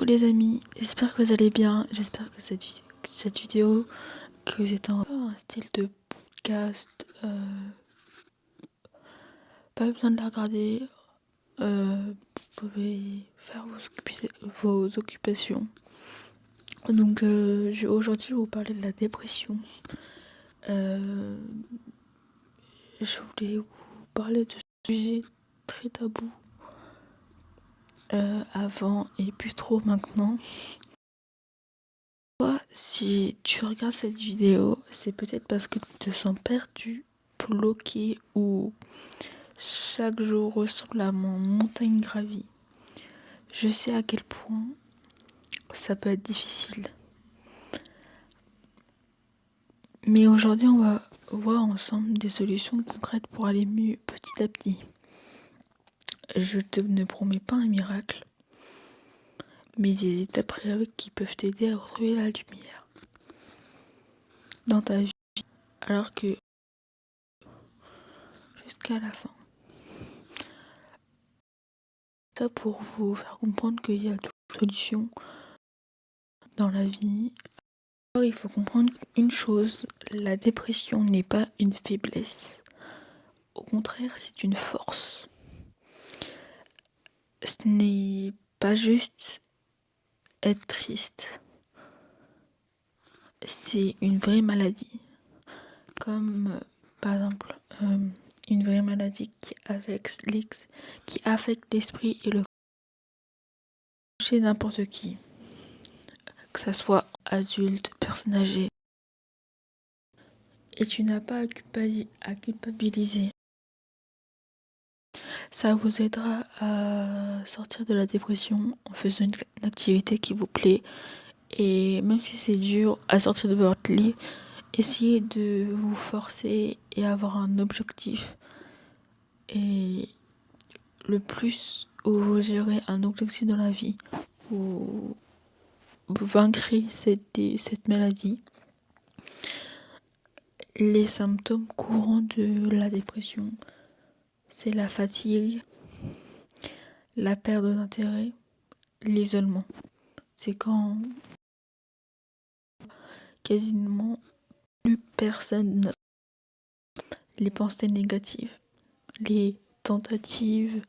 les amis, j'espère que vous allez bien, j'espère que cette vidéo, que vous êtes en un style de podcast, pas besoin de la regarder, vous pouvez faire vos occupations. Donc aujourd'hui je vais vous parler de la dépression. Je voulais vous parler de ce sujet très tabou avant et plus trop maintenant. Si tu regardes cette vidéo, c'est peut-être parce que tu te sens perdu, bloqué ou chaque jour ressemble à mon montagne gravie. Je sais à quel point ça peut être difficile. Mais aujourd'hui, on va voir ensemble des solutions concrètes pour aller mieux petit à petit. Je ne promets pas un miracle, mais des étapes préalables qui peuvent t'aider à retrouver la lumière dans ta vie, alors que jusqu'à la fin. Ça pour vous faire comprendre qu'il y a toujours une solution dans la vie. Alors, il faut comprendre une chose, la dépression n'est pas une faiblesse. Au contraire, c'est une force. Ce n'est pas juste être triste. C'est une vraie maladie. Comme par exemple une vraie maladie qui affecte l'esprit et le corps chez n'importe qui. Que ça soit adulte, personne âgée. Et tu n'as pas à culpabiliser. Ça vous aidera à sortir de la dépression en faisant une activité qui vous plaît. Et même si c'est dur à sortir de votre lit, essayez de vous forcer et avoir un objectif. Et le plus où vous gérez un objectif dans la vie, vous vaincrez cette maladie. Les symptômes courants de la dépression, c'est la fatigue, la perte d'intérêt, l'isolement. C'est quand quasiment plus personne, les pensées négatives, les tentatives,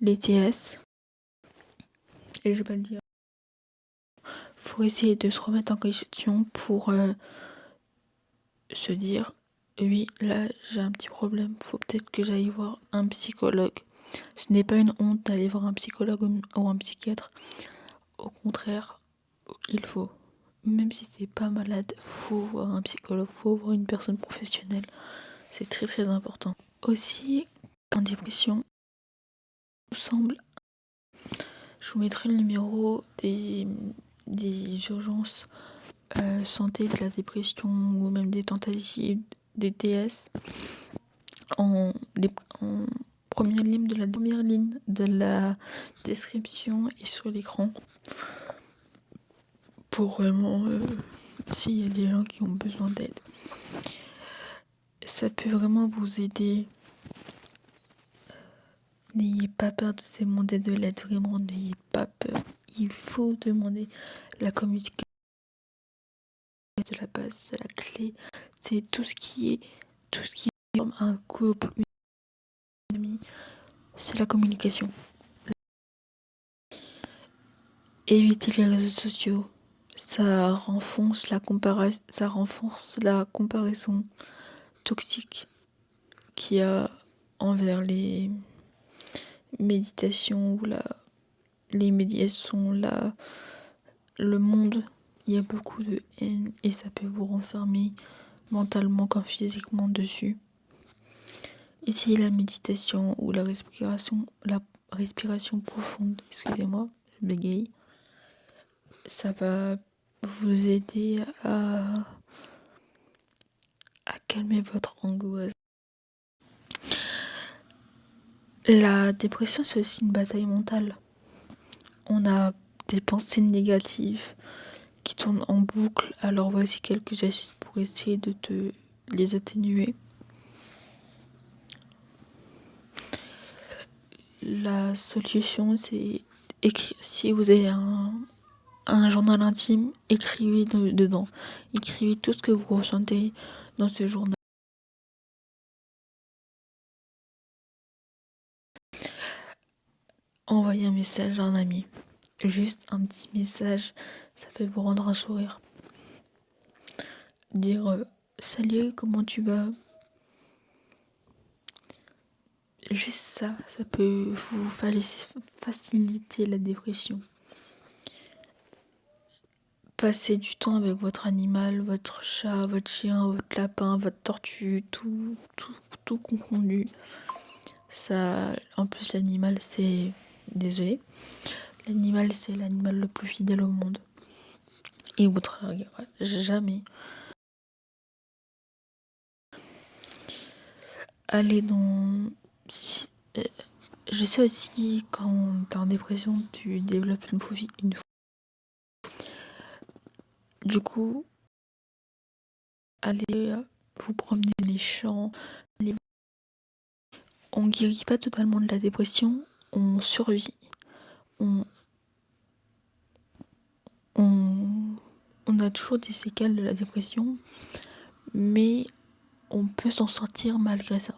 les TS, et je vais pas le dire. Faut essayer de se remettre en question pour se dire oui, là j'ai un petit problème, faut peut-être que j'aille voir un psychologue. Ce n'est pas une honte d'aller voir un psychologue ou un psychiatre. Au contraire, il faut. Même si t'es pas malade, faut voir un psychologue, faut voir une personne professionnelle. C'est très très important. Aussi, en dépression, il me semble, je vous mettrai le numéro des urgences santé de la dépression ou même des tentatives des TS en première ligne de la description et sur l'écran. Pour vraiment, s'il y a des gens qui ont besoin d'aide, ça peut vraiment vous aider. N'ayez pas peur de demander de l'aide, vraiment, n'ayez pas peur. Il faut demander. La communication de la base, c'est la clé. C'est tout ce qui forme un couple, une amie, c'est la communication. Évitez les réseaux sociaux. Ça renforce la comparaison toxique qu'il y a envers les méditations ou les médiations, le monde. Il y a beaucoup de haine et ça peut vous renfermer mentalement comme physiquement dessus. Essayez la méditation ou la respiration profonde. Excusez-moi, je bégaye. Ça va vous aider à calmer votre angoisse. La dépression, c'est aussi une bataille mentale. On a des pensées négatives qui tournent en boucle. Alors voici quelques astuces pour essayer de te les atténuer. La solution, c'est si vous avez un journal intime, écrivez dedans. Écrivez tout ce que vous ressentez dans ce journal. Envoyez un message à un ami. Juste un petit message, ça peut vous rendre un sourire. Dire salut, comment tu vas? Juste ça peut vous faciliter la dépression. Passez du temps avec votre animal, votre chat, votre chien, votre lapin, votre tortue, tout confondu. Ça, en plus l'animal c'est... Désolé. L'animal c'est l'animal le plus fidèle au monde. Et vous trahira jamais. Allez dans... Je sais aussi quand t'es en dépression, tu développes une phobie. Du coup, allez vous promener dans les champs. On guérit pas totalement de la dépression, on survit. On a toujours des séquelles de la dépression, mais on peut s'en sortir malgré ça.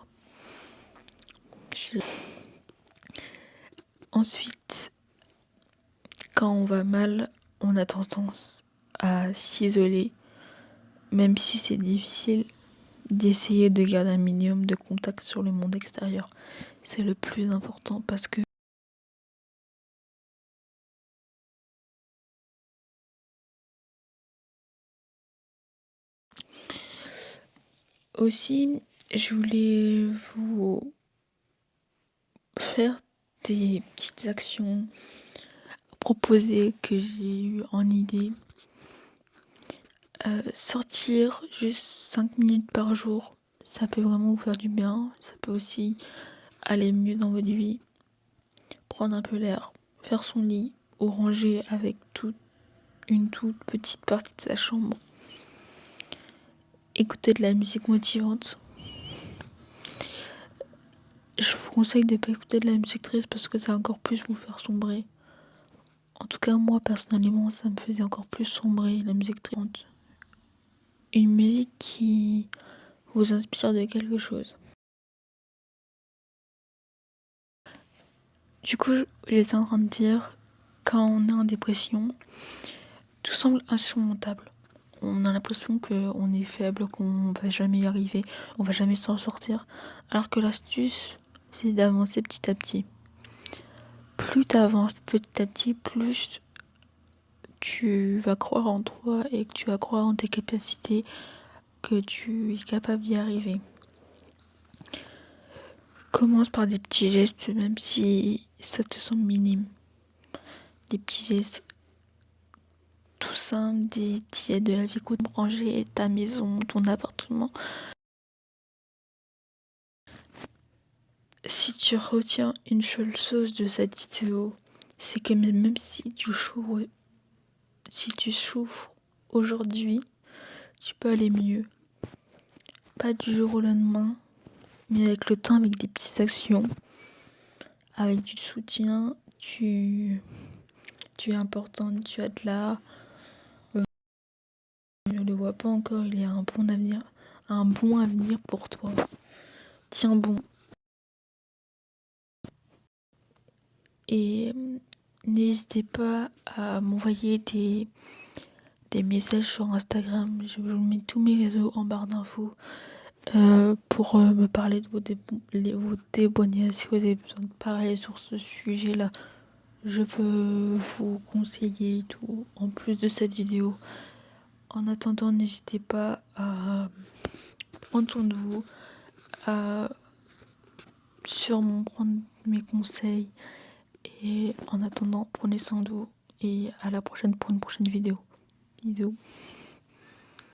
Ensuite, quand on va mal, on a tendance à s'isoler, même si c'est difficile, d'essayer de garder un minimum de contact sur le monde extérieur. C'est le plus important parce que aussi, je voulais vous faire des petites actions proposées que j'ai eues en idée. Sortir juste 5 minutes par jour, ça peut vraiment vous faire du bien. Ça peut aussi aller mieux dans votre vie. Prendre un peu l'air, faire son lit ou ranger avec une toute petite partie de sa chambre. Écouter de la musique motivante. Je vous conseille de ne pas écouter de la musique triste parce que ça va encore plus vous faire sombrer. En tout cas, moi personnellement, ça me faisait encore plus sombrer la musique triste. Une musique qui vous inspire de quelque chose. Du coup, j'étais en train de dire, quand on est en dépression, tout semble insurmontable. On a l'impression qu'on est faible, qu'on va jamais y arriver, on va jamais s'en sortir. Alors que l'astuce, c'est d'avancer petit à petit. Plus tu avances petit à petit, plus tu vas croire en toi et que tu vas croire en tes capacités, que tu es capable d'y arriver. Commence par des petits gestes, même si ça te semble minime. Des petits gestes tout simples, des petits gestes de la vie quotidienne, ranger ta maison, ton appartement. Si tu retiens une seule chose de cette vidéo, c'est que même si tu souffres aujourd'hui, tu peux aller mieux. Pas du jour au lendemain, mais avec le temps, avec des petites actions, avec du soutien, tu es importante, tu as de l'art. Je ne le vois pas encore, il y a un bon avenir pour toi. Tiens bon. Et n'hésitez pas à m'envoyer des messages sur Instagram. Je vous mets tous mes réseaux en barre d'infos pour me parler de vos témoignages. Si vous avez besoin de parler sur ce sujet-là, je peux vous conseiller et tout en plus de cette vidéo. En attendant, n'hésitez pas à prendre soin de vous, à sûrement prendre mes conseils. Et en attendant, prenez soin de vous et à la prochaine pour une prochaine vidéo. Bisous.